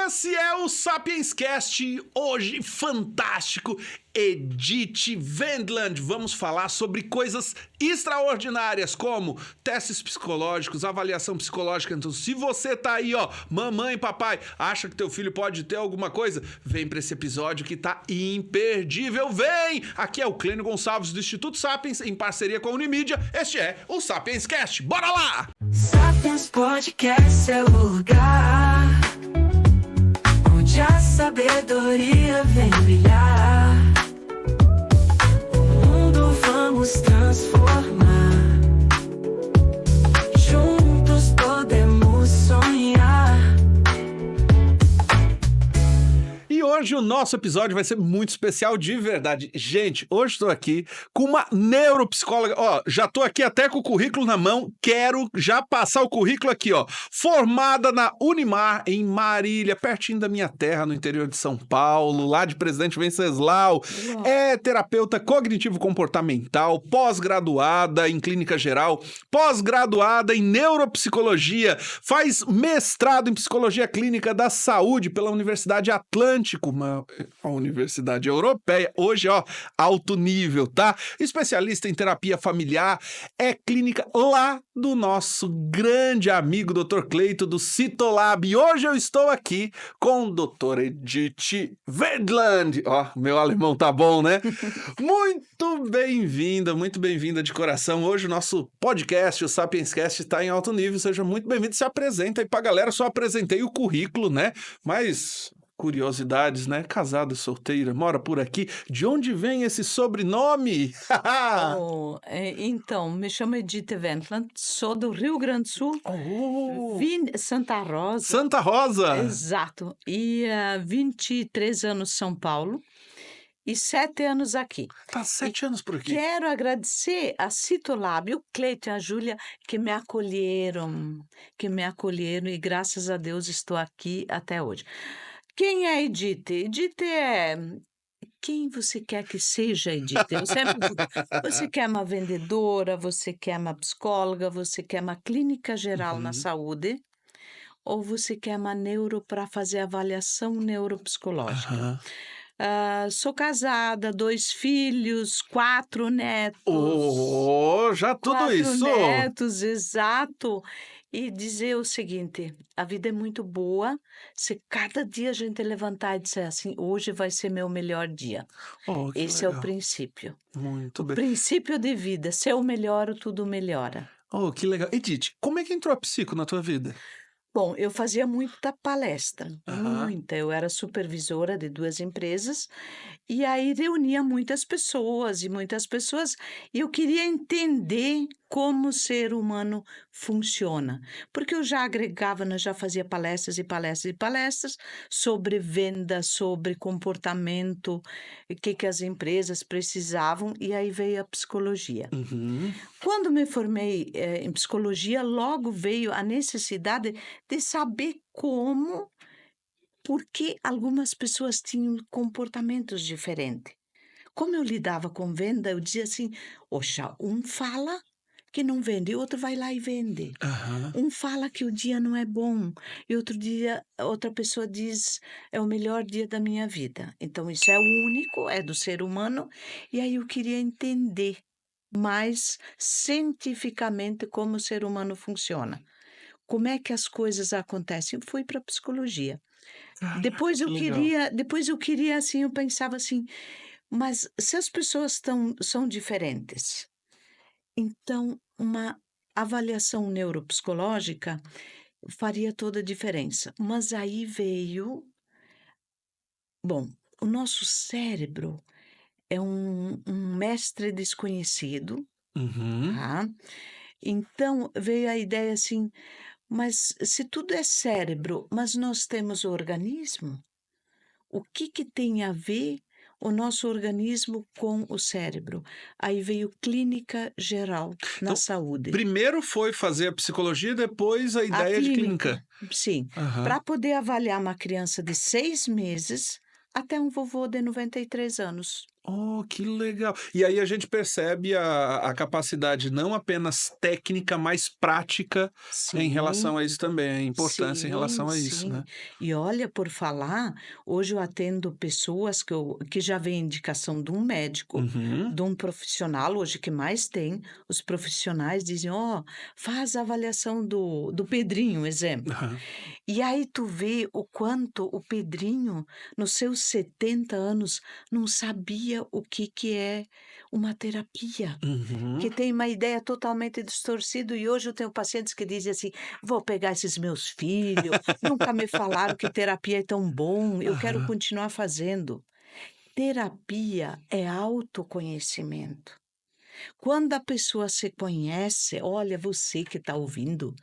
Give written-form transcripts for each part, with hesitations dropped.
Esse é o Sapiens Cast, hoje fantástico, Edith Wendland. Vamos falar sobre coisas extraordinárias, como testes psicológicos, avaliação psicológica. Então, se você tá aí, ó, mamãe e papai, acha que teu filho pode ter alguma coisa, vem pra esse episódio que tá imperdível. Vem! Aqui é o Clênio Gonçalves do Instituto Sapiens, em parceria com a Unimídia. Este é o Sapiens Cast. Bora lá! Sapiens Podcast é o lugar onde a sabedoria vem brilhar. O mundo vamos transformar. Juntos podemos sonhar. E hoje o nosso episódio vai ser muito especial de verdade. Gente, hoje estou aqui com uma neuropsicóloga. Ó, já tô aqui até com o currículo na mão. Quero já passar o currículo aqui, ó. Formada na Unimar, em Marília, pertinho da minha terra, no interior de São Paulo, lá de Presidente Venceslau. É terapeuta cognitivo-comportamental, pós-graduada em clínica geral, pós-graduada em neuropsicologia, faz mestrado em psicologia clínica da saúde pela Universidade Atlântico, uma universidade europeia, hoje, ó, alto nível, tá? Especialista em terapia familiar, é clínica lá do nosso grande amigo Dr. Cleito do Citolab. E hoje eu estou aqui com o Dr. Edith Wendland. Ó, meu alemão tá bom, né? Muito bem-vinda de coração. Hoje o nosso podcast, o Sapiens Cast, está em alto nível. Seja muito bem-vindo. Se apresenta aí pra galera. Só apresentei o currículo, né? Mas curiosidades, né? Casada, solteira, mora por aqui. De onde vem esse sobrenome? Então, me chamo Edith Wendland, sou do Rio Grande do Sul, Oh, Santa Rosa. Santa Rosa! Exato. E 23 anos São Paulo e 7 anos aqui. Tá 7 anos por aqui. Quero agradecer a Citolab, o Cleiton e a Júlia, que me acolheram e graças a Deus estou aqui até hoje. Quem é Edith? Edith é quem você quer que seja, Edith. Eu sempre digo, você quer uma vendedora, você quer uma psicóloga, você quer uma clínica geral na saúde, ou você quer uma neuro para fazer avaliação neuropsicológica. Aham. Sou casada, 2 filhos, 4 netos. Oh, já tudo 4 isso? netos, exato. E dizer o seguinte, a vida é muito boa se cada dia a gente levantar e dizer assim, hoje vai ser meu melhor dia. Oh, que Esse é o legal. princípio. Muito O bem. princípio de vida, se eu melhoro, tudo melhora. Oh, que legal. Edith, como é que entrou a psico na tua vida? Bom, eu fazia muita palestra, Aham. muita. Eu era supervisora de 2 empresas e aí reunia muitas pessoas e eu queria entender como o ser humano funciona, porque eu já agregava, né, já fazia palestras e palestras e palestras sobre venda, sobre comportamento, o que as empresas precisavam, e aí veio a psicologia. Uhum. Quando me formei em psicologia, logo veio a necessidade de saber por que algumas pessoas tinham comportamentos diferentes. Como eu lidava com venda, eu dizia assim, oxa, um fala que não vende, e outro vai lá e vende. Aham. Um fala que o dia não é bom, e outro dia outra pessoa diz, é o melhor dia da minha vida. Então, isso é único, é do ser humano, e aí eu queria entender mais cientificamente como o ser humano funciona. Como é que as coisas acontecem? Eu fui para a psicologia. Depois que eu legal. queria, assim, eu pensava assim, mas se as pessoas são diferentes, então uma avaliação neuropsicológica faria toda a diferença. Mas aí veio, bom, o nosso cérebro é um mestre desconhecido, Uhum. tá? Então veio a ideia assim, mas se tudo é cérebro, mas nós temos o organismo, o que tem a ver o nosso organismo com o cérebro? Aí veio clínica geral na Então, saúde. primeiro foi fazer a psicologia, depois a A ideia de clínica. sim, Aham. para poder avaliar uma criança de 6 meses até um vovô de 93 anos. Oh, que legal. E aí a gente percebe a capacidade não apenas técnica, mas prática em Sim. relação a isso também, a importância em Sim, relação a isso, sim. né. E olha, por falar, hoje eu atendo pessoas que já vem indicação de um médico, Uhum. de um profissional, hoje que mais tem, os profissionais dizem: "Ó, faz a avaliação do Pedrinho", exemplo. Aham. E aí tu vê o quanto o Pedrinho, nos seus 70 anos, não sabia o que que é uma terapia. Que Uhum. tem uma ideia totalmente distorcida e hoje eu tenho pacientes que dizem assim: "Vou pegar esses meus filhos, nunca me falaram que terapia é tão bom, eu quero Aham. continuar fazendo". Terapia é autoconhecimento. Quando a pessoa se conhece, olha, você que está ouvindo,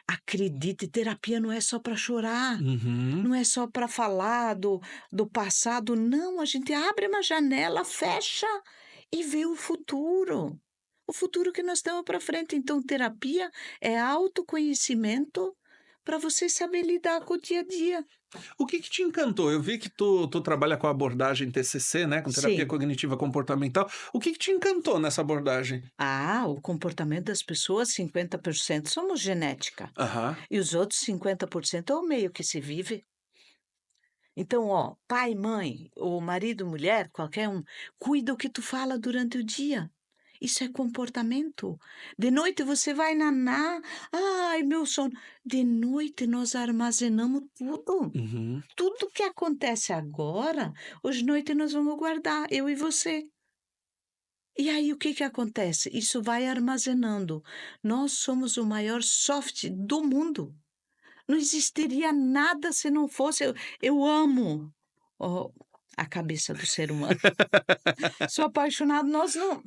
acredite, terapia não é só para chorar, Uhum. não é só para falar do passado, não, a gente abre uma janela, fecha e vê o futuro que nós temos para frente. Então, terapia é autoconhecimento para você saber lidar com o dia a dia. O que que te encantou? Eu vi que tu trabalha com a abordagem TCC, né, com terapia Sim. cognitiva comportamental. O que que te encantou nessa abordagem? Ah, o comportamento das pessoas, 50% somos genética Aham. e os outros 50% é o meio que se vive. Então, ó, pai, mãe, ou marido, mulher, qualquer um, cuida o que tu fala durante o dia. Isso é comportamento. De noite você vai nanar. Ai, meu sono. De noite nós armazenamos tudo. Uhum. Tudo que acontece agora, hoje de noite nós vamos guardar, eu e você. E aí o que que acontece? Isso vai armazenando. Nós somos o maior soft do mundo. Não existiria nada se não fosse. Eu amo ó, a cabeça do ser humano. Sou apaixonado. Nós não.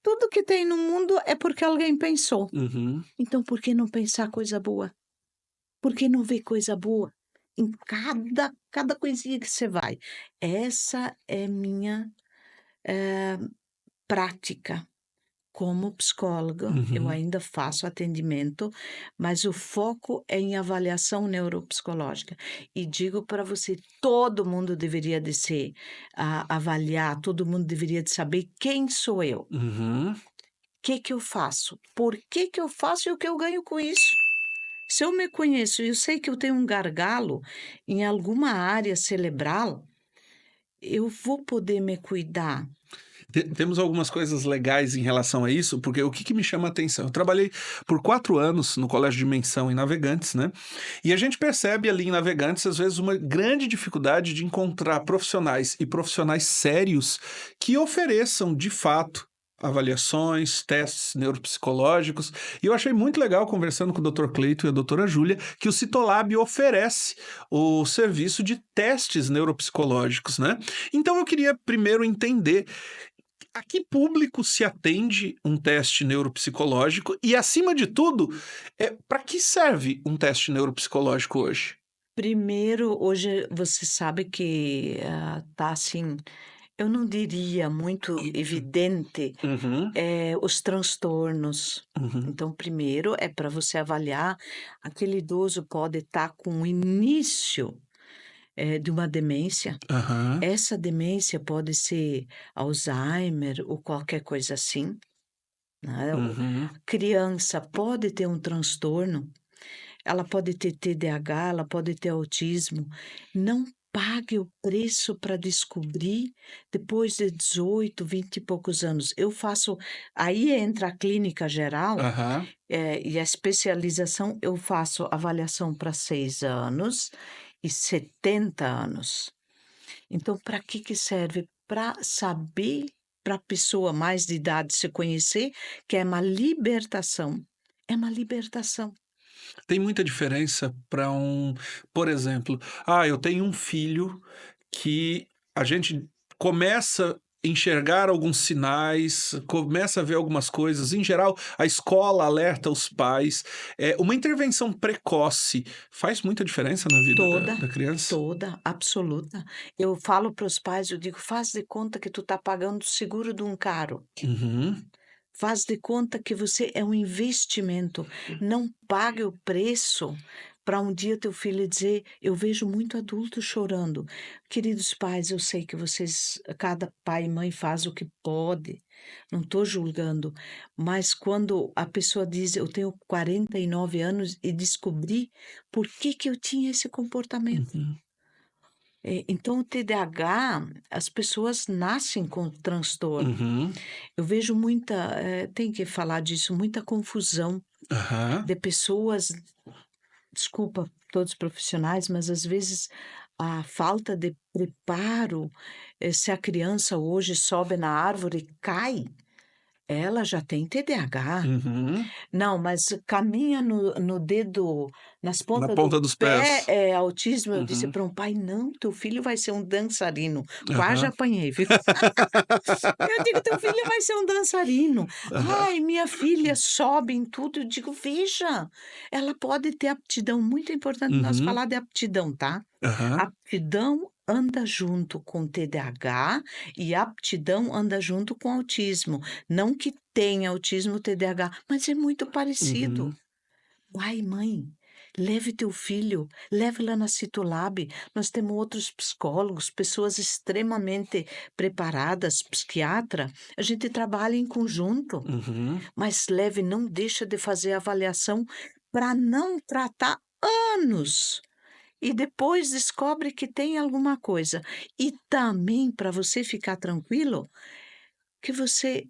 Tudo que tem no mundo é porque alguém pensou. Uhum. Então, por que não pensar coisa boa? Por que não ver coisa boa em cada coisinha que você vai? Essa é minha prática. Como psicóloga, eu Uhum. ainda faço atendimento, mas o foco é em avaliação neuropsicológica. E digo para você, todo mundo deveria de se avaliar, todo mundo deveria de saber quem sou eu, o Uhum. que que eu faço, por que eu faço e o que eu ganho com isso. Se eu me conheço e eu sei que eu tenho um gargalo em alguma área cerebral, eu vou poder me cuidar. Temos algumas coisas legais em relação a isso, porque o que que me chama a atenção? Eu trabalhei por 4 anos no colégio de Dimensão em Navegantes, né, e a gente percebe ali em Navegantes, às vezes, uma grande dificuldade de encontrar profissionais e profissionais sérios que ofereçam, de fato, avaliações, testes neuropsicológicos, e eu achei muito legal conversando com o Dr. Cleito e a doutora Júlia, que o Citolab oferece o serviço de testes neuropsicológicos, né. Então eu queria primeiro entender a que público se atende um teste neuropsicológico e, acima de tudo, para que serve um teste neuropsicológico hoje? Primeiro, hoje você sabe que tá assim, eu não diria muito evidente, Uhum, os transtornos. uhum. Então, primeiro é para você avaliar, aquele idoso pode estar com o início, de uma demência. Aham. Essa demência pode ser Alzheimer ou qualquer coisa assim, né. O Uhum. criança pode ter um transtorno, ela pode ter TDAH, ela pode ter autismo. Não pague o preço para descobrir depois de 18, 20 e poucos anos. Eu faço aí entra a clínica geral, Aham. e a especialização, eu faço avaliação para 6 anos e 70 anos. Então, para que que serve? Para saber, para a pessoa mais de idade se conhecer, que é uma libertação. É uma libertação. Tem muita diferença para por exemplo, eu tenho um filho que a gente começa a enxergar alguns sinais, começa a ver algumas coisas. Em geral, a escola alerta os pais. Uma intervenção precoce faz muita diferença na vida da Toda, da criança? toda, absoluta. Eu falo para os pais, eu digo: "Faz de conta que tu está pagando o seguro de um carro. Uhum. Faz de conta que você é um investimento. Não pague o preço para um dia teu filho dizer, eu vejo muito adulto chorando. Queridos pais, eu sei que vocês, cada pai e mãe faz o que pode, não estou julgando, mas quando a pessoa diz, eu tenho 49 anos e descobri por que que eu tinha esse comportamento. Uhum. Então, o TDAH, as pessoas nascem com transtorno. Uhum. Eu vejo muita, tem que falar disso, muita confusão Aham. de pessoas, desculpa todos os profissionais, mas às vezes a falta de preparo, se a criança hoje sobe na árvore e cai, ela já tem TDAH. Uhum. Não, mas caminha no dedo, nas Na pontas ponta do dos pé, pés. é autismo. Eu disse Uhum. para um pai: "Não, teu filho vai ser um dançarino". Quase Aham. apanhei, viu. Eu digo: "Teu filho vai ser um dançarino". Aham. "Ai, minha filha sobe em tudo". Eu digo: "Veja, ela pode ter aptidão", muito importante nós Uhum. falar de aptidão, tá. Aham. Aptidão anda junto com TDAH e aptidão anda junto com autismo. Não que tenha autismo, TDAH, mas é muito parecido. Uhum. Pai, mãe, leve teu filho, leve lá na Citolab. Nós temos outros psicólogos, pessoas extremamente preparadas, psiquiatra. A gente trabalha em conjunto, Uhum. mas leve, não deixa de fazer avaliação para não tratar anos. E depois descobre que tem alguma coisa. E também para você ficar tranquilo, que você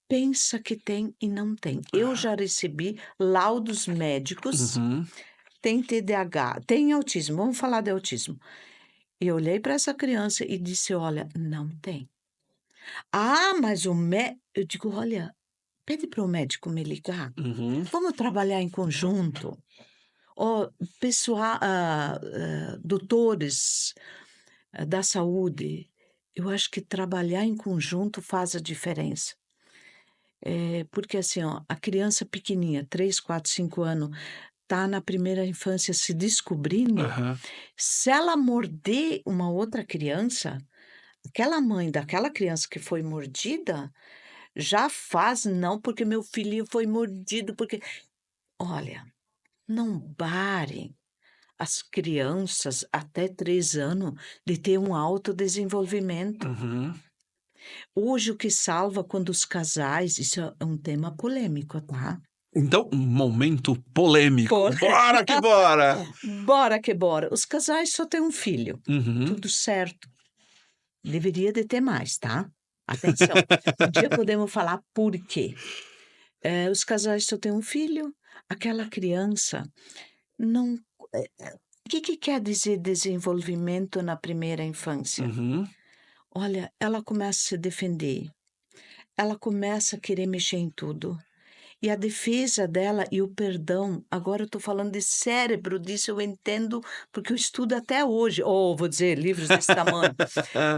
pensa que tem e não tem. Eu já recebi laudos médicos, Uhum. tem TDAH, tem autismo, vamos falar de autismo. E eu olhei para essa criança e disse: "Olha, não tem". "Ah, mas o mé", eu digo: "Olha, pede para o médico me ligar, Uhum. vamos trabalhar em conjunto". Ó, pessoal, doutores, da saúde, eu acho que trabalhar em conjunto faz a diferença. Porque assim, ó, a criança pequenininha, 3, 4, 5 anos, tá na primeira infância se descobrindo, Aham. se ela morder uma outra criança, aquela mãe daquela criança que foi mordida, já faz: "Não, porque meu filhinho foi mordido, porque". Olha, não barem as crianças até 3 anos de ter um autodesenvolvimento. Uhum. Hoje o que salva quando os casais, isso é um tema polêmico, tá? Então, um momento polêmico. Pô, Bora que bora! bora que bora. Os casais só têm um filho. Uhum. Tudo certo. Deveria de ter mais, tá? Atenção. Um dia podemos falar por quê. Os casais só têm um filho, aquela criança não. O que que quer dizer desenvolvimento na primeira infância? Uhum. Olha, ela começa a se defender, ela começa a querer mexer em tudo. E a defesa dela e o perdão, agora eu estou falando de cérebro, disso eu entendo, porque eu estudo até hoje, ou vou dizer, livros desse tamanho.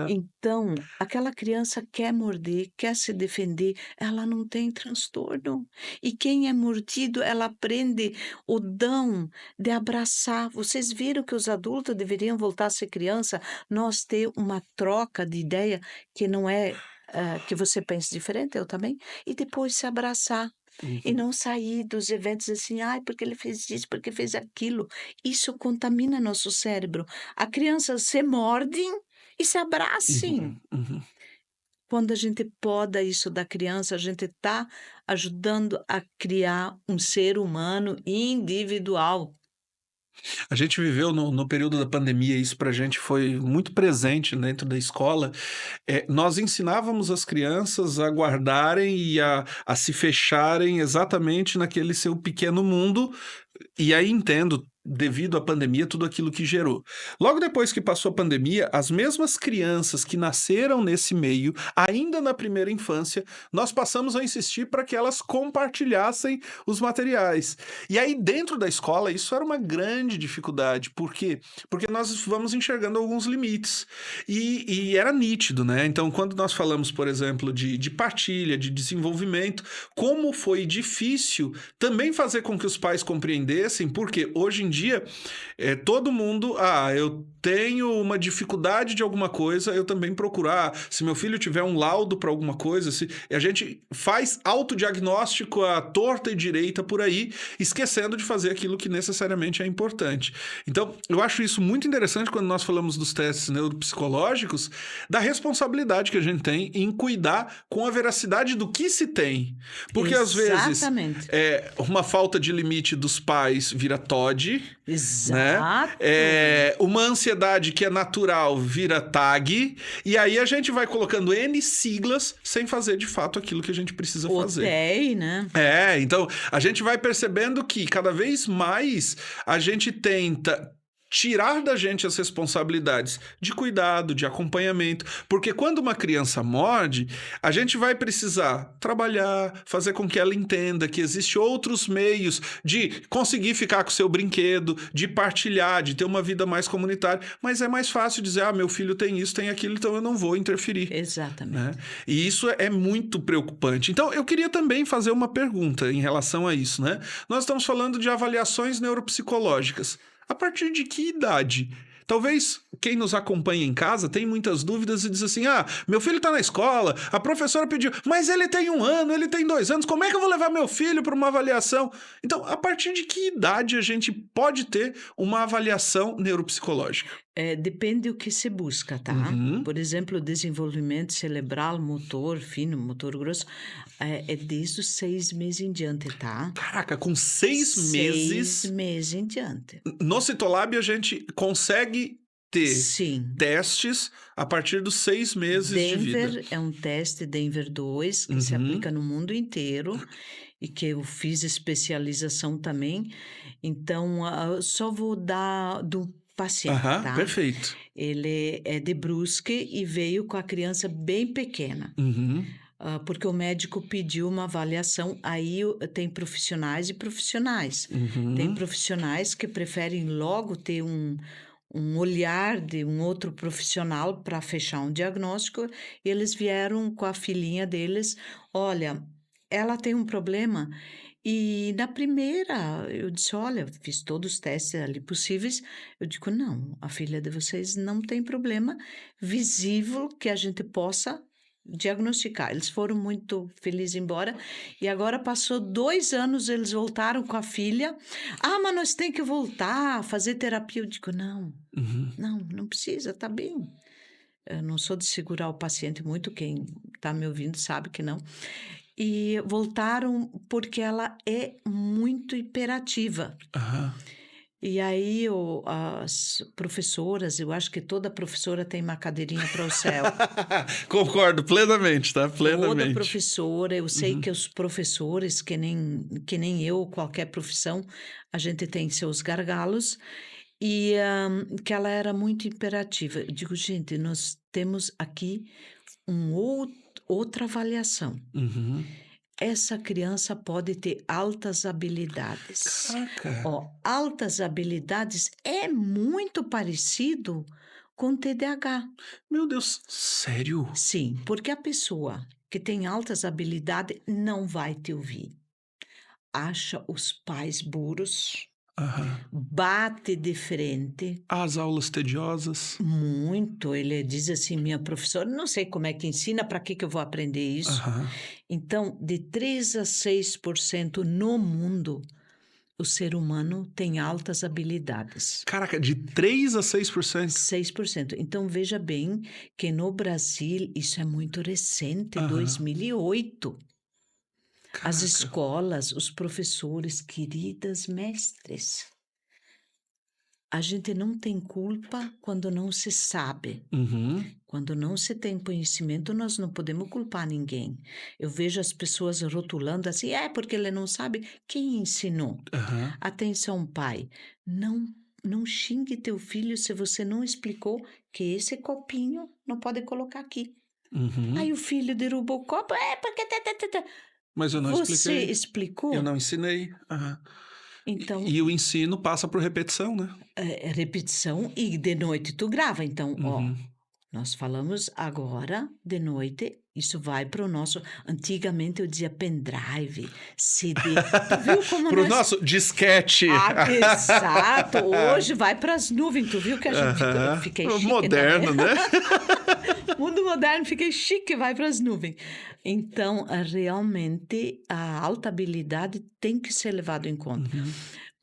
Então, aquela criança quer morder, quer se defender, ela não tem transtorno. E quem é mordido, ela aprende o dão de abraçar. Vocês viram que os adultos deveriam voltar a ser criança? Nós ter uma troca de ideia que não é que você pense diferente, eu também, e depois se abraçar. E Uhum. não sair dos eventos assim, ai, porque ele fez isso, porque fez aquilo. Isso contamina nosso cérebro. A criança se mordem e se abracem. Uhum. Uhum. Quando a gente poda isso da criança, a gente está ajudando a criar um ser humano individual. A gente viveu no período da pandemia, isso pra gente foi muito presente dentro da escola. Nós ensinávamos as crianças a guardarem e a se fecharem exatamente naquele seu pequeno mundo, e aí entendo, devido à pandemia, tudo aquilo que gerou. Logo depois que passou a pandemia, as mesmas crianças que nasceram nesse meio, ainda na primeira infância, nós passamos a insistir para que elas compartilhassem os materiais. E aí, dentro da escola, isso era uma grande dificuldade. Por quê? Porque nós vamos enxergando alguns limites. E era nítido, né? Então, quando nós falamos, por exemplo, de partilha, de desenvolvimento, como foi difícil também fazer com que os pais compreendessem, porque hoje em dia, todo mundo... eu tenho uma dificuldade de alguma coisa, eu também procurar. Se meu filho tiver um laudo para alguma coisa, a gente faz autodiagnóstico à torta e direita por aí, esquecendo de fazer aquilo que necessariamente é importante. Então, eu acho isso muito interessante quando nós falamos dos testes neuropsicológicos, da responsabilidade que a gente tem em cuidar com a veracidade do que se tem. Porque, às vezes, Exatamente. uma falta de limite dos pais vira TOD, Exato. né? Uma ansiedade que é natural vira TAG, e aí a gente vai colocando N siglas sem fazer de fato aquilo que a gente precisa O fazer. TEI, né? Então a gente vai percebendo que cada vez mais a gente tenta tirar da gente as responsabilidades de cuidado, de acompanhamento, porque quando uma criança morde, a gente vai precisar trabalhar, fazer com que ela entenda que existem outros meios de conseguir ficar com o seu brinquedo, de partilhar, de ter uma vida mais comunitária, mas é mais fácil dizer, meu filho tem isso, tem aquilo, então eu não vou interferir. Exatamente. Né? E isso é muito preocupante. Então, eu queria também fazer uma pergunta em relação a isso, né? Nós estamos falando de avaliações neuropsicológicas. A partir de que idade? Talvez quem nos acompanha em casa tem muitas dúvidas e diz assim, meu filho está na escola, a professora pediu, mas ele tem 1 ano, ele tem 2 anos, como é que eu vou levar meu filho para uma avaliação? Então, a partir de que idade a gente pode ter uma avaliação neuropsicológica? Depende do que se busca, tá? Uhum. Por exemplo, desenvolvimento cerebral, motor fino, motor grosso, é desde os 6 meses em diante, tá? Caraca, com 6 meses... 6 meses em diante. No Citolab a gente consegue ter Sim. testes a partir dos 6 meses de vida. Denver é um teste, Denver 2, que se aplica no mundo inteiro e que eu fiz especialização também. Então, eu só vou dar do paciente, tá? Perfeito. Ele é de Brusque e veio com a criança bem pequena. Porque o médico pediu uma avaliação, aí tem profissionais e profissionais. Tem profissionais que preferem logo ter um olhar de um outro profissional para fechar um diagnóstico, e eles vieram com a filhinha deles, olha, ela tem um problema, e na primeira eu disse, olha, fiz todos os testes ali possíveis, eu digo, não, a filha de vocês não tem problema visível que a gente possa diagnosticar. Eles foram muito felizes embora, e agora passou 2 anos, eles voltaram com a filha, mas nós tem que voltar a fazer terapia. Eu digo, não, não precisa, tá bem. Eu não sou de segurar o paciente muito, quem tá me ouvindo sabe que não. E voltaram porque ela é muito hiperativa. E aí as professoras, eu acho que toda professora tem uma cadeirinha para o céu. Concordo plenamente, tá? Plenamente. Toda professora, eu sei que os professores, que nem eu, qualquer profissão, a gente tem seus gargalos, e que ela era muito imperativa. Eu digo, gente, nós temos aqui outra avaliação. Essa criança pode ter altas habilidades. Caraca. Altas habilidades é muito parecido com TDAH. Meu Deus, sério? Sim, porque a pessoa que tem altas habilidades não vai te ouvir. Acha os pais burros, bate de frente. As aulas tediosas. Muito. Ele diz assim, minha professora, não sei como é que ensina, para que eu vou aprender isso? Então, de 3 a 6% no mundo, o ser humano tem altas habilidades. Caraca, de 3 a 6%? 6%. Então, veja bem que no Brasil, isso é muito recente, 2008. Caraca. As escolas, os professores, queridas mestres, a gente não tem culpa quando não se sabe. Quando não se tem conhecimento, nós não podemos culpar ninguém. Eu vejo as pessoas rotulando assim, porque ele não sabe. Quem ensinou? Atenção, pai, não xingue teu filho se você não explicou que esse copinho não pode colocar aqui. Aí o filho derrubou o copo, porque... Mas eu não expliquei. Você explicou? Eu não ensinei. Então, E o ensino passa por repetição, né? repetição, e de noite tu grava. Então, Nós falamos agora de noite, isso vai para o nosso. Antigamente eu dizia pendrive, CD. Tu viu como Pro nós. nosso disquete. Exato, hoje vai para as nuvens. Tu viu que a gente Aham. fiquei chique Moderno, também. né? Mundo moderno, fiquei chique, vai para as nuvens. Então, realmente, a alta habilidade tem que ser levado em conta.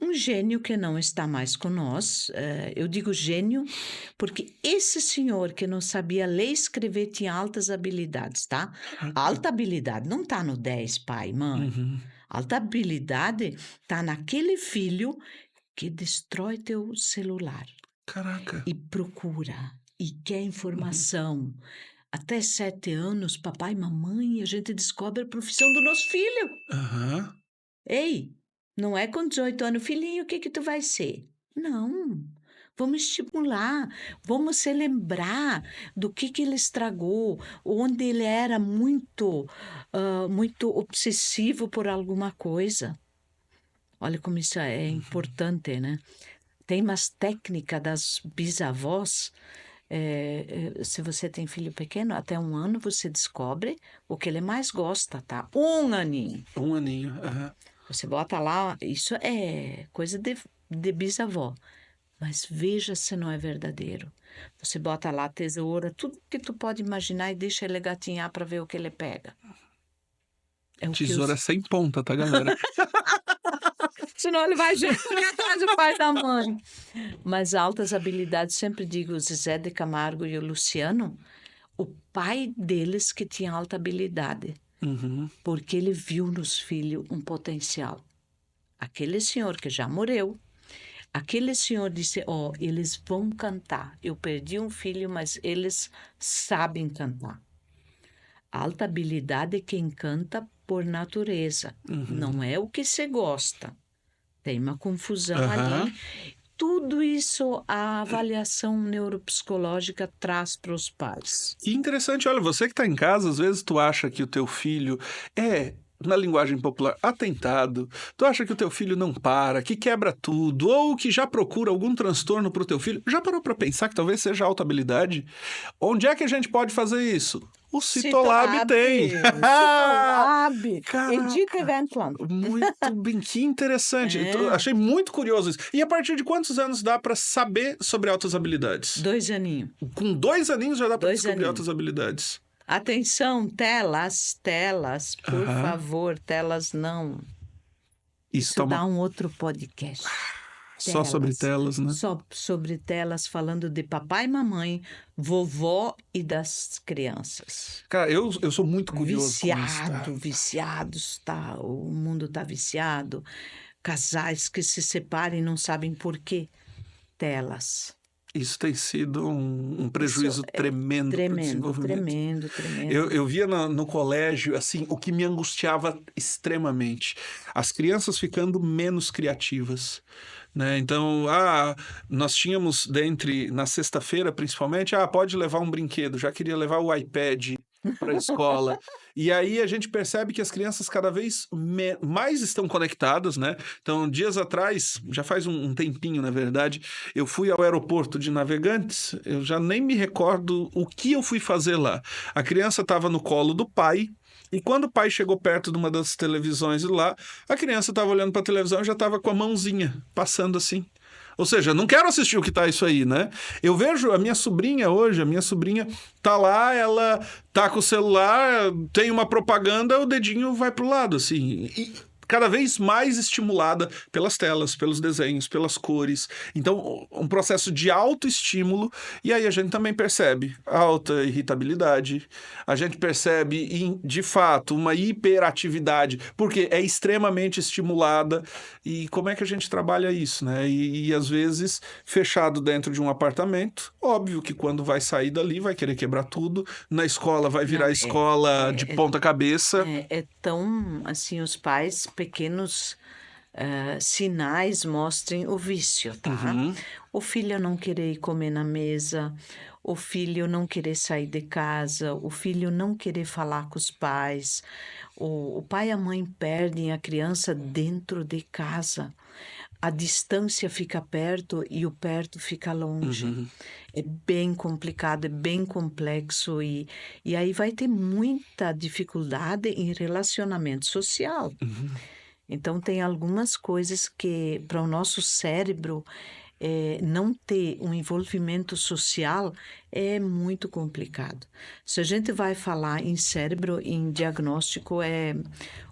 Um gênio que não está mais com nós, eu digo gênio, porque esse senhor que não sabia ler e escrever tinha altas habilidades, tá? Alta habilidade não está no 10, pai, mãe. Alta habilidade está naquele filho que destrói teu celular Caraca. e procura e quer informação. Até 7 anos, papai e mamãe, a gente descobre a profissão do nosso filho. Aham. Ei, não é com 18 anos, filhinho, o que que tu vai ser? Não. Vamos estimular, vamos se lembrar do que ele estragou, onde ele era muito obsessivo por alguma coisa. Olha como isso é importante, né? Tem umas técnicas das bisavós. Se você tem filho pequeno, até 1 ano você descobre o que ele mais gosta, tá? 1 aninho. 1 aninho. Aham. Você bota lá, isso é coisa de bisavó. Mas veja se não é verdadeiro. Você bota lá tesoura, tudo que tu pode imaginar e deixa ele gatinhar para ver o que ele pega. É o que Tesoura sem ponta, tá, galera? Senão ele vai atrás do pai e da mãe. Mas altas habilidades, sempre digo, o Zezé de Camargo e o Luciano, o pai deles que tinha alta habilidade, Uhum. porque ele viu nos filhos um potencial. Aquele senhor que já morreu, aquele senhor disse, eles vão cantar. Eu perdi um filho, mas eles sabem cantar. Alta habilidade é quem canta por natureza. Não é o que você gosta. Tem uma confusão Aham. ali. Tudo isso a avaliação neuropsicológica traz para os pais. Que interessante, olha, você que tá em casa, às vezes tu acha que o teu filho é, na linguagem popular, atentado, tu acha que o teu filho não para, que quebra tudo, ou que já procura algum transtorno pro teu filho. Já parou pra pensar que talvez seja alta habilidade? Onde é que a gente pode fazer isso? O Citolab tem. Citolab. Caraca. Edith Eventland. Muito bem, que interessante. Achei muito curioso isso. E a partir de quantos anos dá pra saber sobre altas habilidades? 2 aninhos. Com 2 aninhos já dá pra 2 descobrir aninhos. altas habilidades. Atenção, telas, por Aham. favor, telas não. Isso Isso tá dá um outro podcast. só sobre telas, né? Só sobre telas, falando de papai e mamãe, vovó e das crianças. Cara, eu sou muito curioso com isso, tá? Viciados, tá? O mundo tá viciado. Casais que se separam e não sabem por quê. Telas. Isso tem sido um prejuízo tremendo pro Tremendo, desenvolvimento. tremendo. Eu via no colégio, assim, o que me angustiava extremamente. As crianças ficando menos criativas, né? Então, nós tínhamos na sexta-feira, principalmente, pode levar um brinquedo. Já queria levar o iPad para a escola. E aí a gente percebe que as crianças cada vez mais estão conectadas, né? Então, dias atrás, já faz um tempinho, na verdade, eu fui ao aeroporto de Navegantes, eu já nem me recordo o que eu fui fazer lá. A criança estava no colo do pai, e quando o pai chegou perto de uma das televisões lá, a criança estava olhando para a televisão e já estava com a mãozinha passando assim. Ou seja, não quero assistir o que tá isso aí, né? Eu vejo a minha sobrinha hoje, tá lá, ela tá com o celular, tem uma propaganda, o dedinho vai pro lado, assim. E cada vez mais estimulada pelas telas, pelos desenhos, pelas cores. Então, um processo de autoestímulo. E aí a gente também percebe alta irritabilidade, a gente percebe, de fato, uma hiperatividade, porque é extremamente estimulada. E como é que a gente trabalha isso, né? E às vezes, fechado dentro de um apartamento, óbvio que quando vai sair dali vai querer quebrar tudo, na escola vai virar escola de ponta cabeça. É tão, assim, os pais pequenos sinais mostrem o vício, tá? O filho não querer ir comer na mesa, o filho não querer sair de casa, o filho não querer falar com os pais, o pai e a mãe perdem a criança dentro de casa. a distância fica perto e o perto fica longe. Uhum. É bem complicado, é bem complexo e aí vai ter muita dificuldade em relacionamento social. Uhum. Então, tem algumas coisas que, para o nosso cérebro, não ter um envolvimento social é muito complicado. Se a gente vai falar em cérebro, em diagnóstico,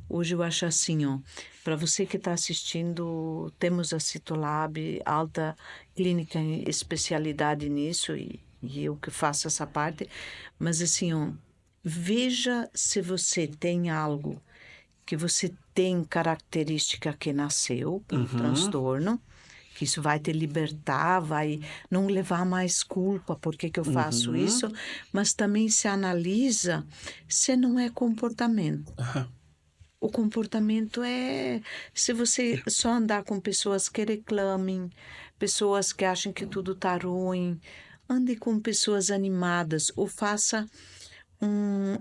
hoje eu acho assim, ó, para você que está assistindo, temos a Citolab, alta clínica em especialidade nisso, e eu que faço essa parte, mas assim, ó, veja se você tem algo que você tem característica que nasceu com transtorno, que isso vai te libertar, vai não levar mais culpa, por que eu faço isso, mas também se analisa se não é comportamento. Aham. O comportamento se você só andar com pessoas que reclamem, pessoas que acham que tudo tá ruim, ande com pessoas animadas ou faça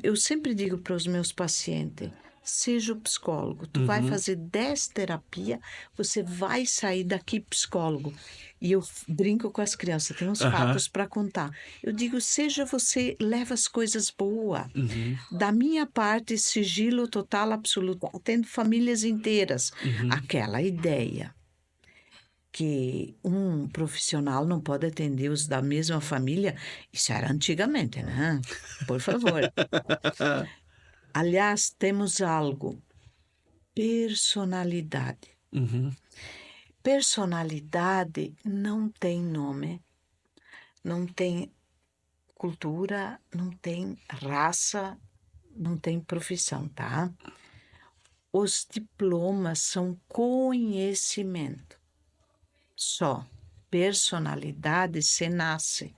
eu sempre digo para os meus pacientes, seja o psicólogo, tu vai fazer 10 terapia, você vai sair daqui psicólogo. E eu brinco com as crianças, tem uns Aham. fatos para contar. Eu digo, seja você, leva as coisas boas. Da minha parte, sigilo total, absoluto. Atendo famílias inteiras. Aquela ideia que um profissional não pode atender os da mesma família, isso era antigamente, né? Por favor. Aliás, temos algo, personalidade. Uhum. Personalidade não tem nome, não tem cultura, não tem raça, não tem profissão, tá? Os diplomas são conhecimento. Só personalidade se nasce.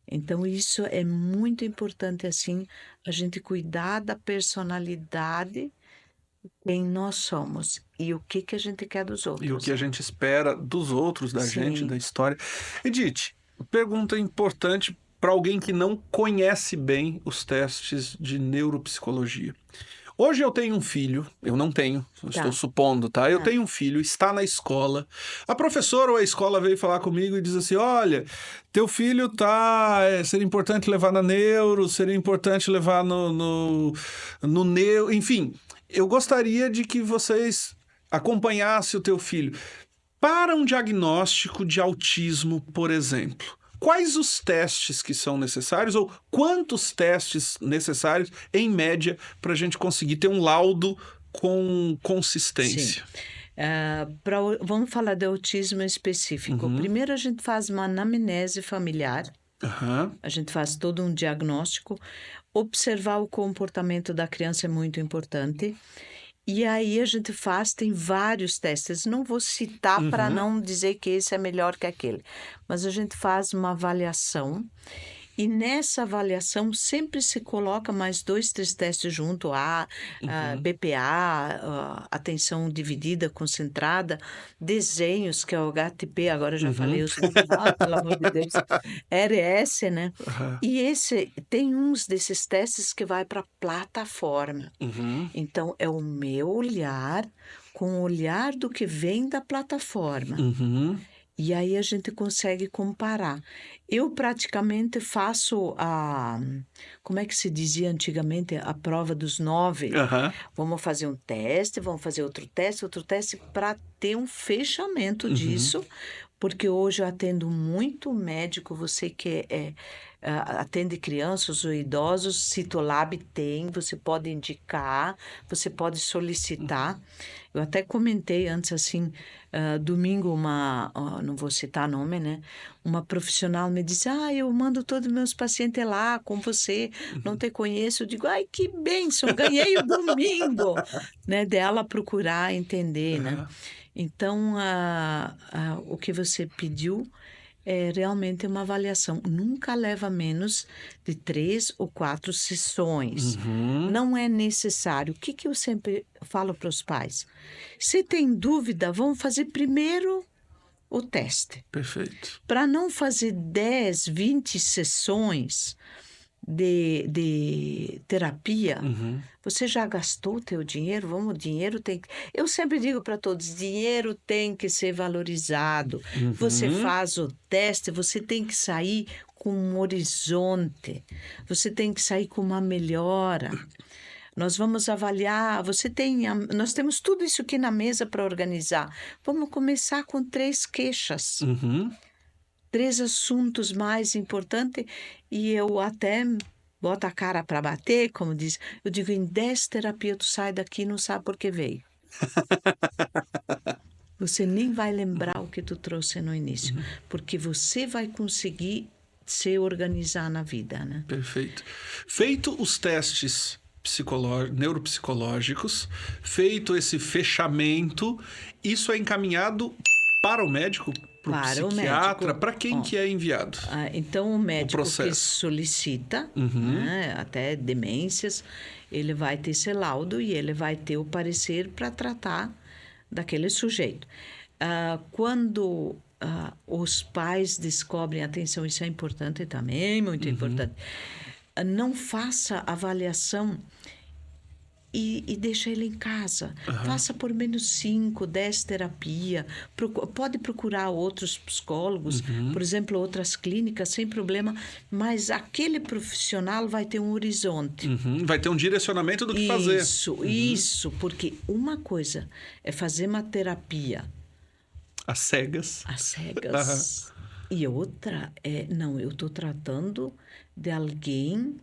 Então, isso é muito importante, assim, a gente cuidar da personalidade, quem nós somos e o que a gente quer dos E o outros. que a gente espera dos outros, da gente, Sim. da história. Edith, pergunta importante para alguém que não conhece bem os testes de neuropsicologia. Hoje eu tenho um filho, eu não tenho, estou supondo, tá? Eu tenho um filho, está na escola. A professora ou a escola veio falar comigo e diz assim: olha, teu filho seria importante levar na neuro, seria importante levar no neuro, enfim. Eu gostaria de que vocês acompanhassem o teu filho para um diagnóstico de autismo, por exemplo. Quais os testes que são necessários ou quantos testes necessários, em média, para a gente conseguir ter um laudo com consistência? Vamos falar de autismo específico. Primeiro, a gente faz uma anamnese familiar. Aham. A gente faz todo um diagnóstico. Observar o comportamento da criança é muito importante. E aí a gente tem vários testes. Não vou citar para não dizer que esse é melhor que aquele. Mas a gente faz uma avaliação. E nessa avaliação sempre se coloca mais 2, 3 testes junto, BPA, atenção dividida, concentrada, desenhos, que é o HTP, agora eu já falei os nomes, pelo amor de Deus, RS, né? Aham. E tem uns desses testes que vai para a plataforma. Então, é o meu olhar com o olhar do que vem da plataforma. E aí a gente consegue comparar. Eu praticamente faço como é que se dizia antigamente? A prova dos 9. Aham. Vamos fazer um teste, vamos fazer outro teste, para ter um fechamento disso. Porque hoje eu atendo muito médico, você que atende crianças ou idosos, Citolab tem, você pode indicar, você pode solicitar. Eu até comentei antes, assim, domingo, não vou citar nome, né? Uma profissional me disse, eu mando todos os meus pacientes lá com você, não te conheço. Eu digo, ai, que bênção, ganhei o domingo, né? Dela procurar entender, né? Então, o que você pediu é realmente uma avaliação. Nunca leva menos de 3 ou 4 sessões. Não é necessário. O que eu sempre falo para os pais? Se tem dúvida, vamos fazer primeiro o teste. Perfeito. Para não fazer 10, 20 sessões, de terapia, Uhum. você já gastou o teu dinheiro? O dinheiro tem que... Eu sempre digo para todos, dinheiro tem que ser valorizado. Você Uhum. faz o teste, você tem que sair com um horizonte. Você tem que sair com uma melhora. Nós vamos avaliar, nós temos tudo isso aqui na mesa para organizar. Vamos começar com 3 queixas. Uhum. 3 assuntos mais importantes, e eu até boto a cara para bater, como diz. Eu digo, em 10 terapias tu sai daqui e não sabe por que veio. Você nem vai lembrar o que tu trouxe no início, porque você vai conseguir se organizar na vida, né? Perfeito. Feito os testes neuropsicológicos, feito esse fechamento, isso é encaminhado para o médico, para o psiquiatra, para quem que é enviado? Então, o médico que processo. solicita, Uhum. né, até demências, ele vai ter esse laudo e ele vai ter o parecer para tratar daquele sujeito. Quando os pais descobrem, atenção, isso é importante também, muito importante, não faça avaliação e deixa ele em casa. Faça por menos 5, 10 terapia. Pode procurar outros psicólogos, por exemplo, outras clínicas, sem problema, mas aquele profissional vai ter um horizonte. Uhum. Vai ter um direcionamento do que fazer. Isso, porque uma coisa é fazer uma terapia Às cegas. às cegas. E outra é, não, eu estou tratando de alguém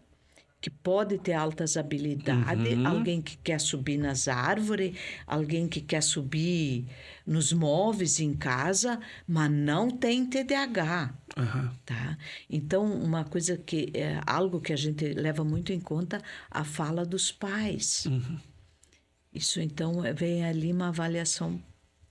que pode ter altas habilidades, alguém que quer subir nas árvores, alguém que quer subir nos móveis em casa, mas não tem TDAH. Tá? Então, uma coisa que é algo que a gente leva muito em conta, a fala dos pais. Isso, então, vem ali uma avaliação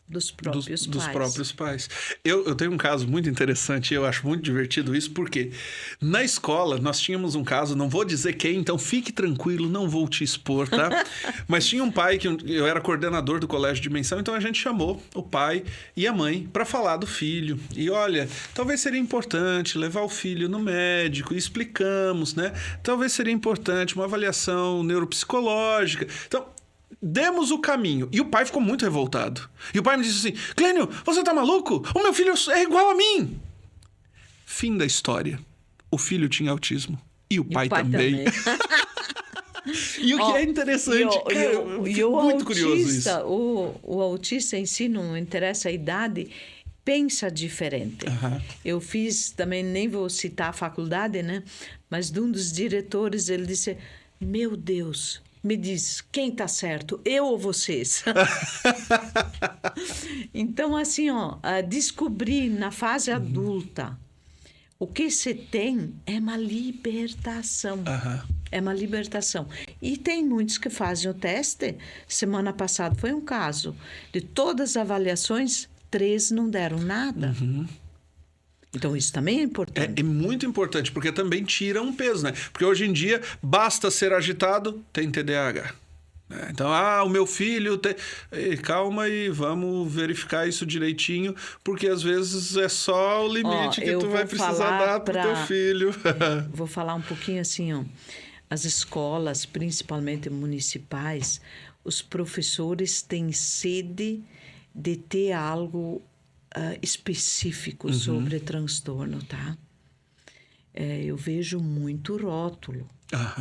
dos próprios Dos pais. próprios pais. Eu tenho um caso muito interessante, eu acho muito divertido isso, porque na escola nós tínhamos um caso, não vou dizer quem, então fique tranquilo, não vou te expor, tá? Mas tinha um pai que eu era coordenador do colégio de Dimensão, então a gente chamou o pai e a mãe para falar do filho. E olha, talvez seria importante levar o filho no médico, e explicamos, né? Talvez seria importante uma avaliação neuropsicológica. Então, demos o caminho. E o pai ficou muito revoltado. E o pai me disse assim, Clênio, você tá maluco? O meu filho é igual a mim. Fim da história. O filho tinha autismo. E o pai também. E o que é interessante, eu fico muito curioso isso. O autista em si, não interessa a idade, pensa diferente. Eu fiz, também nem vou citar a faculdade, né? Mas de um dos diretores, ele disse, meu Deus, me diz, quem está certo, eu ou vocês? Então, assim, descobrir na fase adulta o que você tem é uma libertação. É uma libertação. E tem muitos que fazem o teste. Semana passada foi um caso. De todas as avaliações, 3 não deram nada. Então, isso também é importante. É muito importante, porque também tira um peso, né? Porque hoje em dia, basta ser agitado, tem TDAH. Então, o meu filho tem... Calma aí, vamos verificar isso direitinho, porque às vezes é só o limite que tu vai precisar dar pro teu filho. Vou falar um pouquinho assim, as escolas, principalmente municipais, os professores têm sede de ter algo específico sobre transtorno, tá? Eu vejo muito rótulo.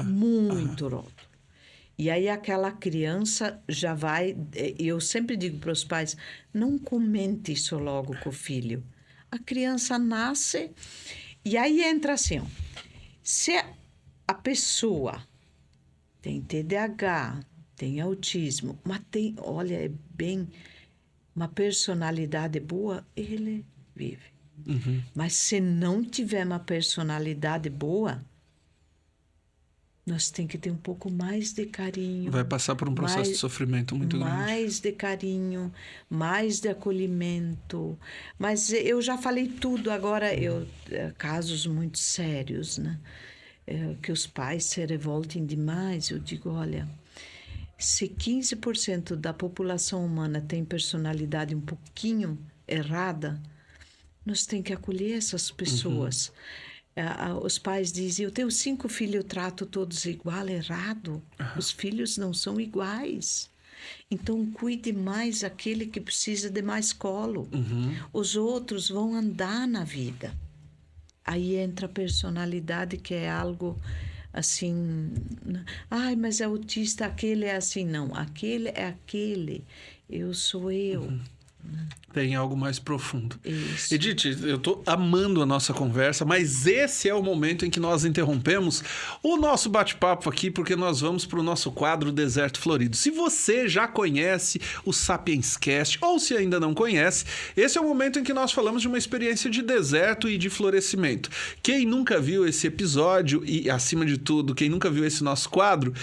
Muito rótulo. E aí aquela criança já vai... Eu sempre digo para os pais, não comente isso logo com o filho. A criança nasce e aí entra assim, se a pessoa tem TDAH, tem autismo, mas tem, olha, é bem... uma personalidade boa, ele vive. Mas se não tiver uma personalidade boa, nós temos que ter um pouco mais de carinho. Vai passar por um processo de sofrimento muito grande. Mais de carinho, mais de acolhimento. Mas eu já falei tudo agora, casos muito sérios, né? Que os pais se revoltem demais. Eu digo, olha... Se 15% da população humana tem personalidade um pouquinho errada, nós temos que acolher essas pessoas. Os pais dizem, eu tenho 5 filhos, eu trato todos igual, errado. Os filhos não são iguais. Então, cuide mais aquele que precisa de mais colo. Os outros vão andar na vida. Aí entra a personalidade, que é algo assim... Ai, mas é autista, aquele é assim. Não, aquele é aquele. Eu sou eu. Tem algo mais profundo. Isso. Edith, eu tô amando a nossa conversa, mas esse é o momento em que nós interrompemos o nosso bate-papo aqui, porque nós vamos para o nosso quadro Deserto Florido. Se você já conhece o Sapiens Cast, ou se ainda não conhece, esse é o momento em que nós falamos de uma experiência de deserto e de florescimento. Quem nunca viu esse episódio e, acima de tudo, quem nunca viu esse nosso quadro,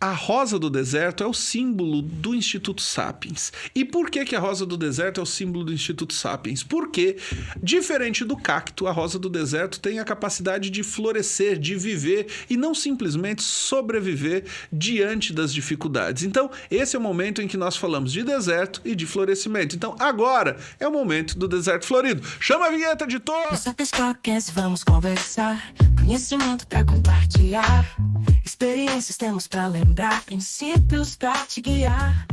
a rosa do deserto é o símbolo do Instituto Sapiens. E por que a rosa do deserto é o símbolo do Instituto Sapiens? Porque, diferente do cacto, a rosa do deserto tem a capacidade de florescer, de viver e não simplesmente sobreviver diante das dificuldades. Então, esse é o momento em que nós falamos de deserto e de florescimento. Então, agora é o momento do Deserto Florido. Chama a vinheta, editor! No Sapiens Podcast vamos conversar, conhecimento pra compartilhar, experiências temos pra lembrar, princípios pra te guiar.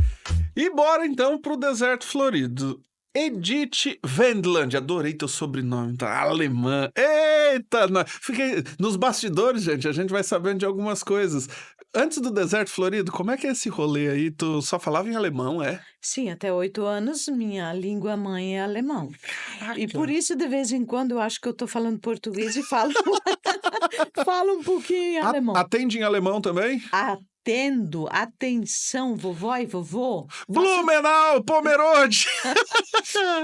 E bora então pro Deserto Florido. Edith Wendland, adorei teu sobrenome, tá? Alemã. Eita! Fiquei nos bastidores, gente, a gente vai sabendo de algumas coisas. Antes do Deserto Florido, como é que é esse rolê aí? Tu só falava em alemão, é? Sim, até 8 anos, minha língua mãe é alemão. Caraca. E por isso, de vez em quando, eu acho que eu estou falando português e falo, falo um pouquinho em alemão. Atende em alemão também? Atendo, atenção, vovó e vovô. Blumenau, Pomerode!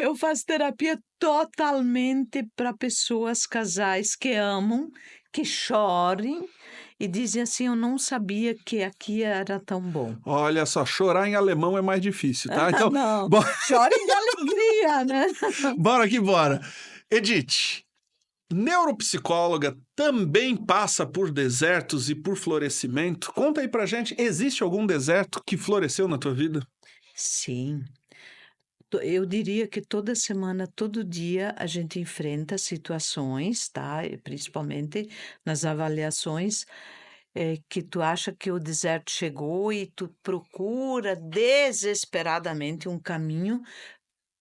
Eu faço terapia totalmente para pessoas, casais que amam, que chorem e dizem assim, eu não sabia que aqui era tão bom. Olha só, chorar em alemão é mais difícil, tá? Então, Não, chorem de alegria, né? bora que bora. Edith, neuropsicóloga, também passa por desertos e por florescimento. Conta aí pra gente, existe algum deserto que floresceu na tua vida? Sim. Eu diria que toda semana, todo dia, a gente enfrenta situações, tá? E principalmente nas avaliações, que tu acha que o deserto chegou e tu procura desesperadamente um caminho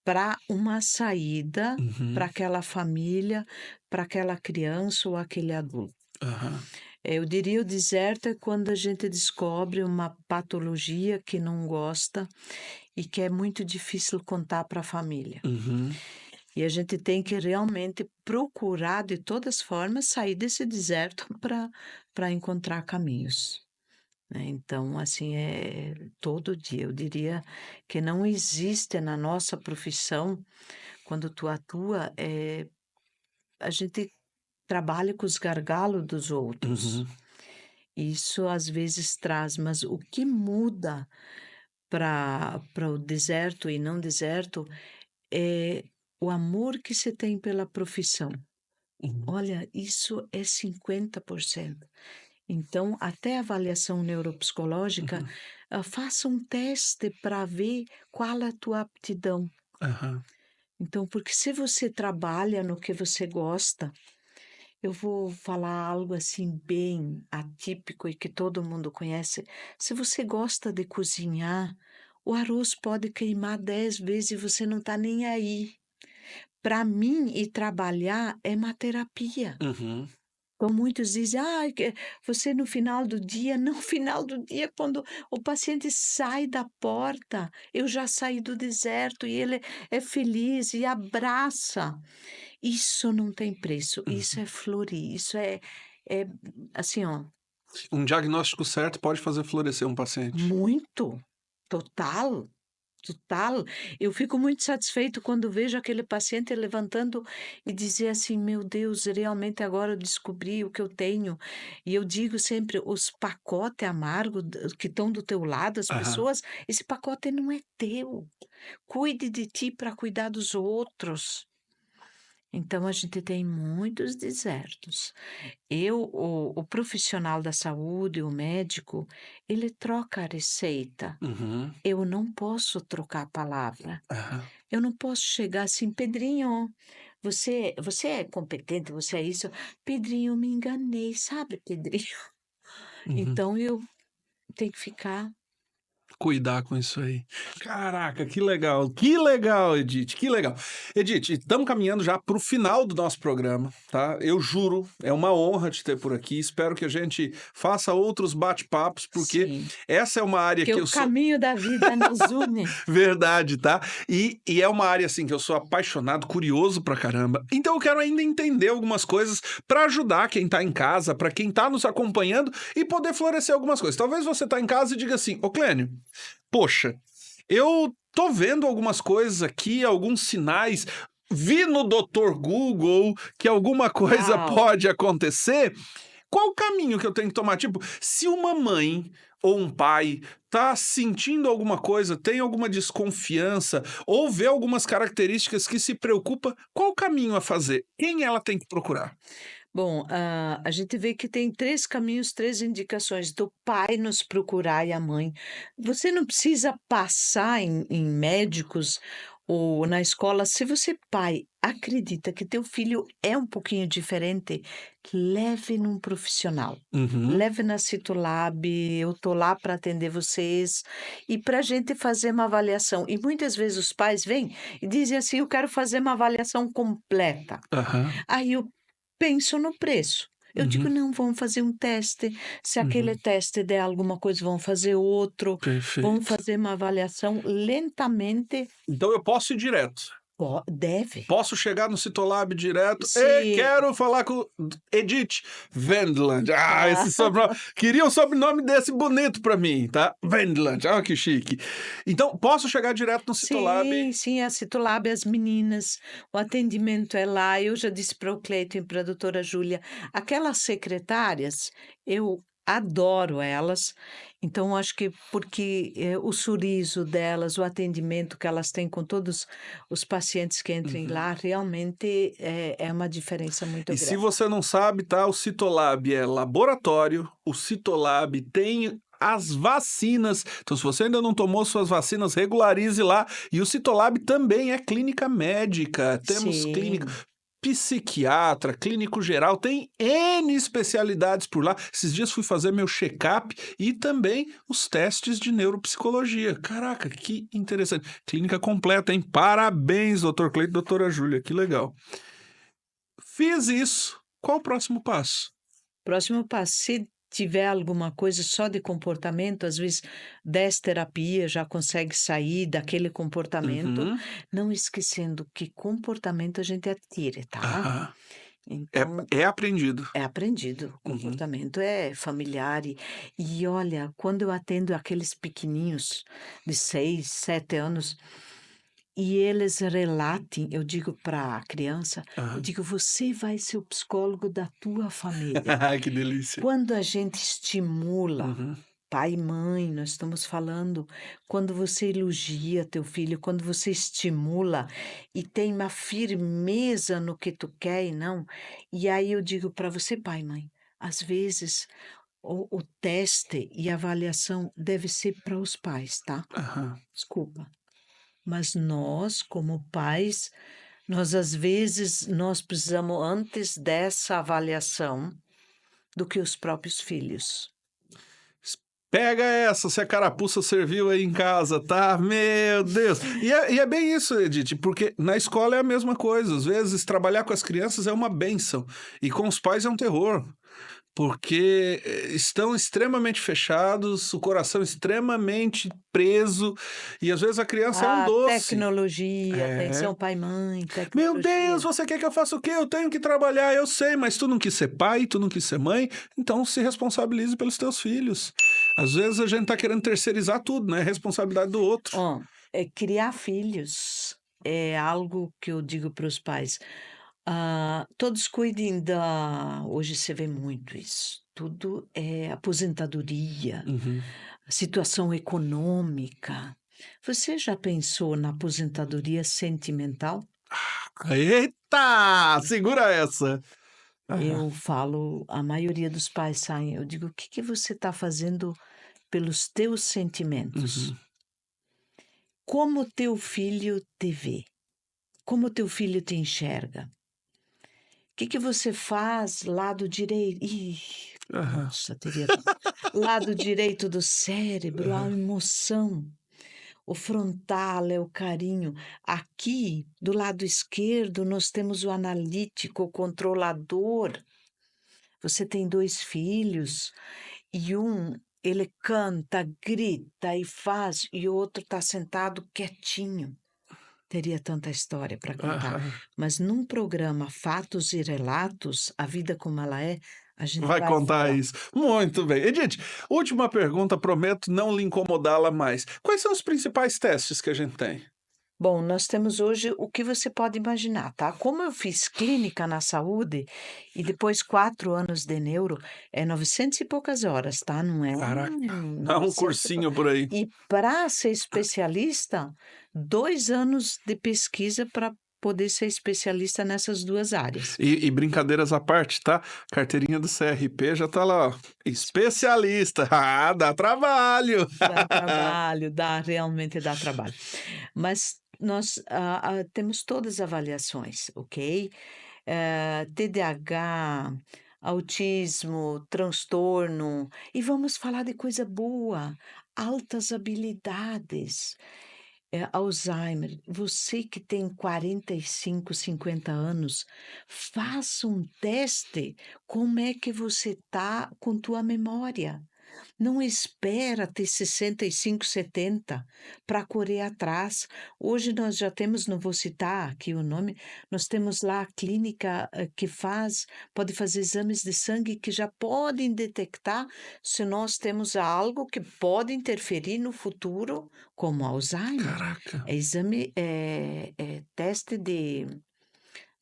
para uma saída para aquela família, para aquela criança ou aquele adulto. Aham. Eu diria o deserto é quando a gente descobre uma patologia que não gosta e que é muito difícil contar para a família. Uhum. E a gente tem que realmente procurar, de todas as formas, sair desse deserto para encontrar caminhos, né? Então, assim, é todo dia. Eu diria que não existe na nossa profissão, quando tu atua, a gente trabalha com os gargalos dos outros. Uhum. Isso às vezes traz, mas o que muda para o deserto e não deserto é o amor que se tem pela profissão. Uhum. Olha, isso é 50%. Então, até a avaliação neuropsicológica, faça um teste para ver qual é a tua aptidão. Aham. Então, porque se você trabalha no que você gosta, eu vou falar algo assim bem atípico e que todo mundo conhece. Se você gosta de cozinhar, o arroz pode queimar 10 vezes e você não está nem aí. Para mim, ir trabalhar é uma terapia. Uhum. Então, muitos dizem, você no final do dia, não, final do dia, quando o paciente sai da porta, eu já saí do deserto e ele é feliz e abraça. Isso não tem preço, isso é florir, isso é assim, ó, Um diagnóstico certo pode fazer florescer um paciente. muito, total. Total. Eu fico muito satisfeito quando vejo aquele paciente levantando e dizer assim, meu Deus, realmente agora eu descobri o que eu tenho. E eu digo sempre, os pacotes amargos que estão do teu lado, as Aham. pessoas, esse pacote não é teu. Cuide de ti para cuidar dos outros. Então a gente tem muitos desertos. O profissional da saúde, o médico, ele troca a receita. Uhum. Eu não posso trocar a palavra. Aham. Eu não posso chegar assim, Pedrinho, você é competente, você é isso. Pedrinho, eu me enganei, sabe, Pedrinho? Uhum. Então eu tenho que ficar. Cuidar com isso aí. Caraca, que legal, Edith, que legal. Edith, estamos caminhando já para o final do nosso programa, tá? Eu juro, é uma honra te ter por aqui. Espero que a gente faça outros bate-papos, porque Sim, essa é uma área que que o eu sou. caminho da vida nos une. Verdade, tá? E é uma área assim que eu sou apaixonado, curioso pra caramba. Então eu quero ainda entender algumas coisas pra ajudar quem tá em casa, pra quem tá nos acompanhando e poder florescer algumas coisas. Talvez você tá em casa e diga assim: "Ô Clênio, poxa, eu tô vendo algumas coisas aqui, alguns sinais, vi no Doutor Google que alguma coisa Uau! pode acontecer. Qual o caminho que eu tenho que tomar? Tipo, se uma mãe ou um pai tá sentindo alguma coisa, tem alguma desconfiança ou vê algumas características que se preocupa, qual o caminho a fazer? Quem ela tem que procurar? Bom, a gente vê que tem 3 caminhos, 3 indicações, do pai nos procurar e a mãe. Você não precisa passar em médicos ou na escola. Se você, pai, acredita que teu filho é um pouquinho diferente, leve num profissional. Uhum. Leve na Citolab, eu tô lá para atender vocês e para a gente fazer uma avaliação. E muitas vezes os pais vêm e dizem assim: "Eu quero fazer uma avaliação completa". Aham. Aí eu penso no preço. Eu digo: Uhum. "Não, vamos fazer um teste. Se aquele Uhum. teste der alguma coisa, vamos fazer outro. Vamos Perfeito. fazer uma avaliação lentamente". Então eu posso ir direto. Deve. Posso chegar no Citolab direto e Se quero falar com Edith Wendland. Ah, ah, esse sobrenome. Queria um sobrenome desse bonito pra mim, tá? Wendland. Ah, que chique. Então, posso chegar direto no Citolab. sim, sim, a Citolab, as meninas, o atendimento é lá. Eu já disse para o Cleiton e para a doutora Júlia, aquelas secretárias, eu adoro elas. Então, acho que porque o sorriso delas, o atendimento que elas têm com todos os pacientes que entrem Uhum. lá, realmente é uma diferença muito E se grande. você não sabe, tá? O Citolab é laboratório, o Citolab tem as vacinas. Então, se você ainda não tomou suas vacinas, regularize lá. E o Citolab também é clínica médica. Temos clínica Sim. psiquiatra, clínico geral, tem N especialidades por lá. Esses dias fui fazer meu check-up e também os testes de neuropsicologia. Caraca, que interessante. Clínica completa, hein? Parabéns, doutor Cleito e doutora Júlia, que legal. Fiz isso. Qual o próximo passo? Próximo passo, se tiver alguma coisa só de comportamento, às vezes 10 terapias já consegue sair daquele comportamento, Uhum. não esquecendo que comportamento a gente atira, tá? Aham. Então, É aprendido. é aprendido, Uhum. comportamento é familiar e olha, quando eu atendo aqueles pequeninhos de 6, 7 anos e eles relatem, eu digo para a criança, eu Aham. digo: "Você vai ser o psicólogo da tua família". Que delícia. Quando a gente estimula, Uhum. pai e mãe, nós estamos falando, quando você elogia teu filho, quando você estimula e tem uma firmeza no que tu quer e não, e aí eu digo para você, pai e mãe, às vezes o teste e a avaliação deve ser para os pais, tá? Aham. Desculpa. Mas nós, como pais, nós às vezes nós precisamos antes dessa avaliação do que os próprios filhos. Pega essa, se a carapuça serviu aí em casa, tá? Meu Deus! E é bem isso, Edith, porque na escola é a mesma coisa. Às vezes, trabalhar com as crianças é uma bênção, e com os pais é um terror. Porque estão extremamente fechados, o coração extremamente preso, e às vezes a criança é um Ah, doce. tecnologia, É. atenção pai e mãe, Meu Deus, tecnologia. você quer que eu faça o quê? Eu tenho que trabalhar, eu sei, mas tu não quis ser pai, tu não quis ser mãe, então se responsabilize pelos teus filhos. Às vezes a gente tá querendo terceirizar tudo, né? Responsabilidade do outro. Ó, criar filhos é algo que eu digo para os pais. Todos cuidem da. Hoje você vê muito isso. Tudo é aposentadoria, Uhum. situação econômica. Você já pensou na aposentadoria sentimental? Eita! Segura essa! Aham. Eu falo, a maioria dos pais saem, eu digo, o que que você está fazendo pelos teus sentimentos? Uhum. Como teu filho te vê? Como o teu filho te enxerga? O que que você faz lado direito? Ih, Aham. nossa, teria lado direito do cérebro, a emoção. O frontal é o carinho. Aqui, do lado esquerdo, nós temos o analítico, o controlador. Você tem 2 filhos e um ele canta, grita e faz, e o outro está sentado quietinho. Teria tanta história para contar, Aham. mas num programa Fatos e Relatos, A Vida Como Ela É, a gente Vai vai contar falar. isso. Muito bem. Edith, última pergunta, prometo não lhe incomodá-la mais. Quais são os principais testes que a gente tem? Bom, nós temos hoje o que você pode imaginar, tá? Como eu fiz clínica na saúde e depois 4 anos de neuro, é 900 e poucas horas, tá? Não é Caraca, dá um 900 e pou cursinho por aí. e para ser especialista, 2 anos de pesquisa para poder ser especialista nessas 2 áreas. E brincadeiras à parte, tá? Carteirinha do CRP já tá lá, ó. Especialista. Ah, dá trabalho. Dá trabalho, realmente dá trabalho. Mas nós, temos todas as avaliações, ok? TDAH, autismo, transtorno, e vamos falar de coisa boa, altas habilidades. Alzheimer, você que tem 45, 50 anos, faça um teste, como é que você tá com tua memória. Não espera ter 65, 70 para correr atrás. Hoje nós já temos, não vou citar aqui o nome, nós temos lá a clínica que pode fazer exames de sangue que já podem detectar se nós temos algo que pode interferir no futuro, como Alzheimer. Caraca. É exame, é teste de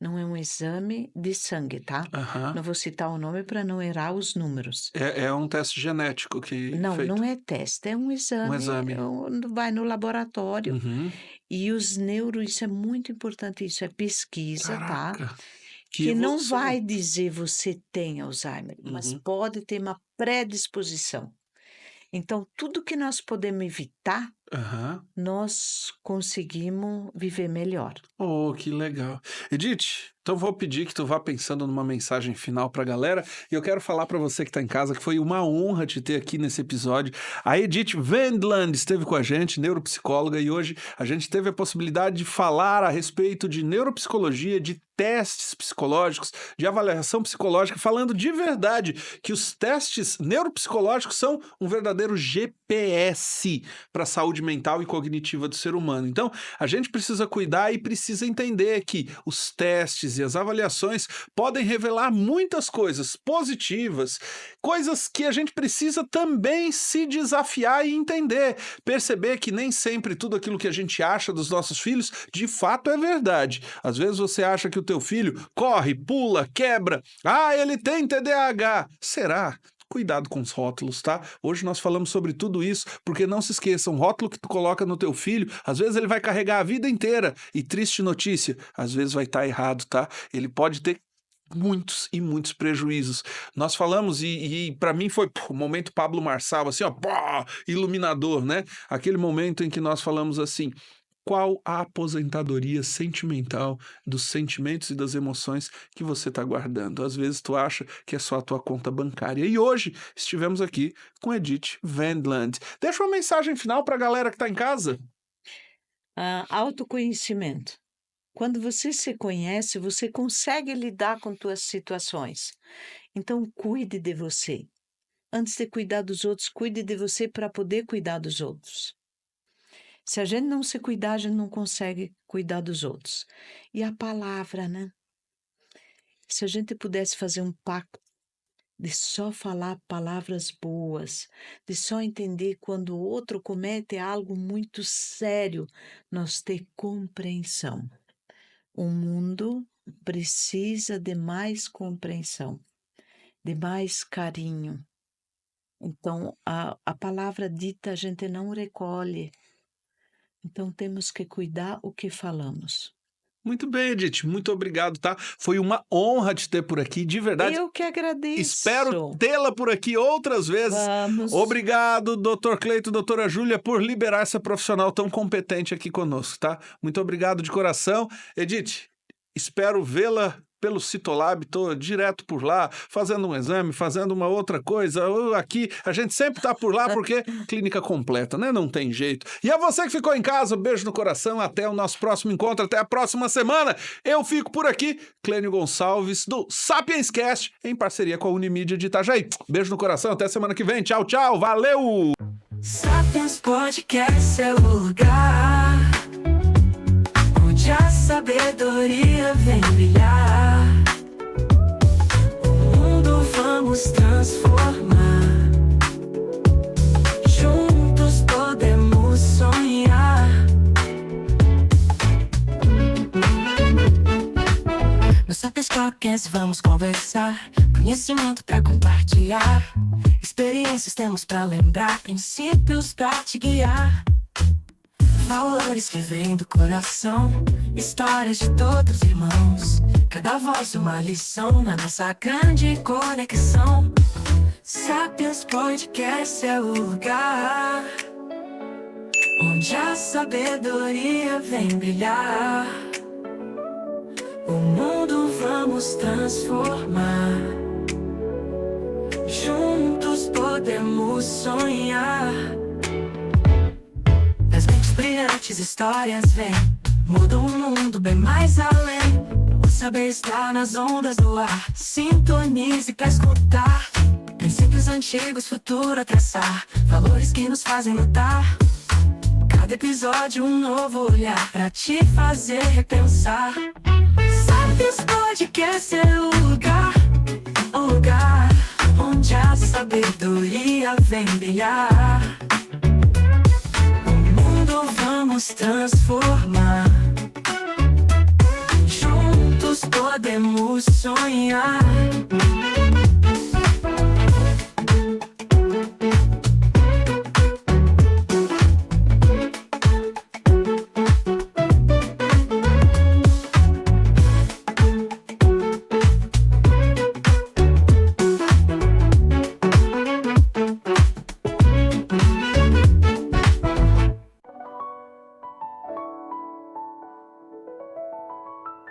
não é um exame de sangue, tá? Aham. Não vou citar o nome para não errar os números. É um teste genético que Não, feito. não é teste, é um Um exame, exame. vai no laboratório. Uhum. E os neuro, isso é muito importante, isso é pesquisa, tá? Caraca, que Que não evolução. vai dizer você tem Alzheimer, mas Uhum. pode ter uma predisposição. Então, tudo que nós podemos evitar, Aham. nós conseguimos viver melhor. Oh, que legal. Edith, então vou pedir que tu vá pensando numa mensagem final pra galera, e eu quero falar pra você que tá em casa que foi uma honra te ter aqui nesse episódio. A Edith Wendland esteve com a gente, neuropsicóloga, e hoje a gente teve a possibilidade de falar a respeito de neuropsicologia, de testes psicológicos, de avaliação psicológica, falando de verdade que os testes neuropsicológicos são um verdadeiro GPS para a saúde mental e cognitiva do ser humano. Então, a gente precisa cuidar e precisa entender que os testes e as avaliações podem revelar muitas coisas positivas, coisas que a gente precisa também se desafiar e entender, perceber que nem sempre tudo aquilo que a gente acha dos nossos filhos de fato é verdade. Às vezes você acha que o teu filho corre, pula, quebra. Ah, ele tem TDAH. Será? Cuidado com os rótulos, tá? Hoje nós falamos sobre tudo isso, porque não se esqueça, um rótulo que tu coloca no teu filho, às vezes ele vai carregar a vida inteira. E triste notícia, às vezes vai estar errado, tá? Ele pode ter muitos e muitos prejuízos. Nós falamos e para mim foi o momento Pablo Marçal, assim, ó, pá, iluminador, né? Aquele momento em que nós falamos assim: qual a aposentadoria sentimental dos sentimentos e das emoções que você está guardando? Às vezes tu acha que é só a tua conta bancária. E hoje estivemos aqui com Edith Wendland. Deixa uma mensagem final para a galera que está em casa. Autoconhecimento. Quando você se conhece, você consegue lidar com suas situações. Então, cuide de você. Antes de cuidar dos outros, cuide de você para poder cuidar dos outros. Se a gente não se cuidar, a gente não consegue cuidar dos outros. E a palavra, né? Se a gente pudesse fazer um pacto de só falar palavras boas, de só entender quando o outro comete algo muito sério, nós ter compreensão. O mundo precisa de mais compreensão, de mais carinho. Então, a palavra dita a gente não recolhe. Então, temos que cuidar o que falamos. Muito bem, Edith, muito obrigado, tá? Foi uma honra te ter por aqui, de verdade. Eu que agradeço. Espero tê-la por aqui outras vezes. Vamos. Obrigado, Dr. Cleito, doutora Júlia, por liberar essa profissional tão competente aqui conosco, tá? Muito obrigado de coração. Edith, espero vê-la pelo Citolab, tô direto por lá, fazendo um exame, fazendo uma outra coisa, aqui, a gente sempre tá por lá porque clínica completa, né? Não tem jeito. E a você que ficou em casa, beijo no coração, até o nosso próximo encontro, até a próxima semana. Eu fico por aqui, Clênio Gonçalves, do Sapiens Cast, em parceria com a Unimídia de Itajaí. Beijo no coração, até semana que vem. Tchau, tchau, valeu! Sapiens Podcast é o lugar onde a sabedoria vem brilhar. O mundo vamos transformar. Juntos podemos sonhar. No Sapiens Podcast vamos conversar. Conhecimento pra compartilhar. Experiências temos pra lembrar. Princípios pra te guiar. Valores que vêm do coração, histórias de todos os irmãos. Cada voz uma lição na nossa grande conexão. Sapiens Podcast é o lugar onde a sabedoria vem brilhar. O mundo vamos transformar. Juntos podemos sonhar. Das mentes brilhantes histórias vêm, mudam o mundo bem mais além. O saber está nas ondas do ar. Sintonize pra escutar. Princípios antigos, futuro a traçar. Valores que nos fazem lutar. Cada episódio um novo olhar pra te fazer repensar. Sapiens Podcast é o lugar onde a sabedoria vem brilhar. Vamos transformar. Juntos podemos sonhar.